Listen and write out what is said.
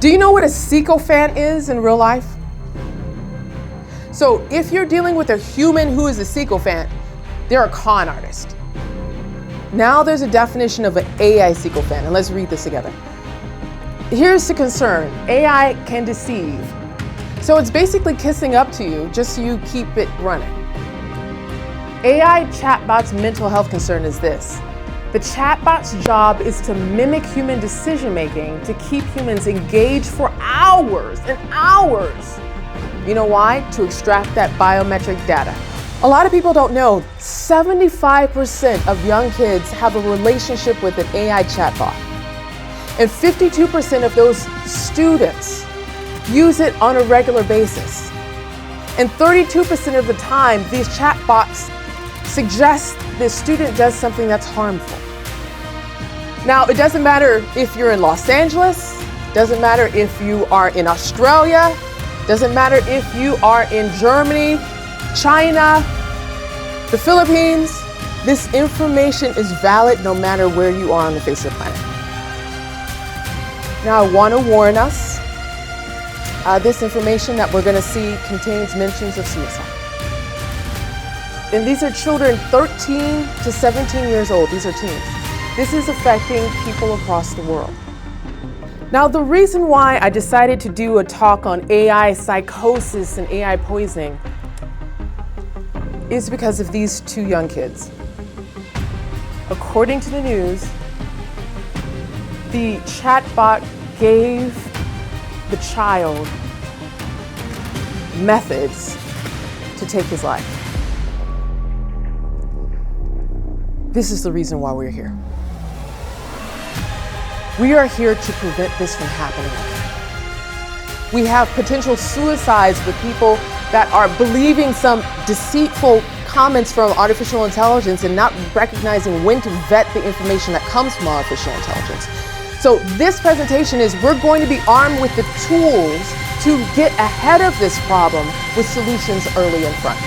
Do you know what a sycophant is in real life? So if you're dealing with a human who is a sycophant, they're a con artist. Now there's a definition of an AI sycophant, and let's read this together. Here's the concern: AI can deceive. So it's basically kissing up to you just so you keep it running. AI chatbot's mental health concern is this: the chatbot's job is to mimic human decision-making to keep humans engaged for hours and hours. You know why? To extract that biometric data. A lot of people don't know 75% of young kids have a relationship with an AI chatbot. And 52% of those students use it on a regular basis. And 32% of the time, these chatbots suggest the student does something that's harmful. Now, it doesn't matter if you're in Los Angeles, doesn't matter if you are in Australia, doesn't matter if you are in Germany, China, the Philippines. This information is valid no matter where you are on the face of the planet. Now, I want to warn us, this information that we're going to see contains mentions of suicide. And these are children 13 to 17 years old. These are teens. This is affecting people across the world. Now, the reason why I decided to do a talk on AI psychosis and AI poisoning is because of these two young kids. According to the news, the chatbot gave the child methods to take his life. This is the reason why we're here. We are here to prevent this from happening. We have potential suicides with people that are believing some deceitful comments from artificial intelligence and not recognizing when to vet the information that comes from artificial intelligence. So this presentation is, we're going to be armed with the tools to get ahead of this problem with solutions early in front.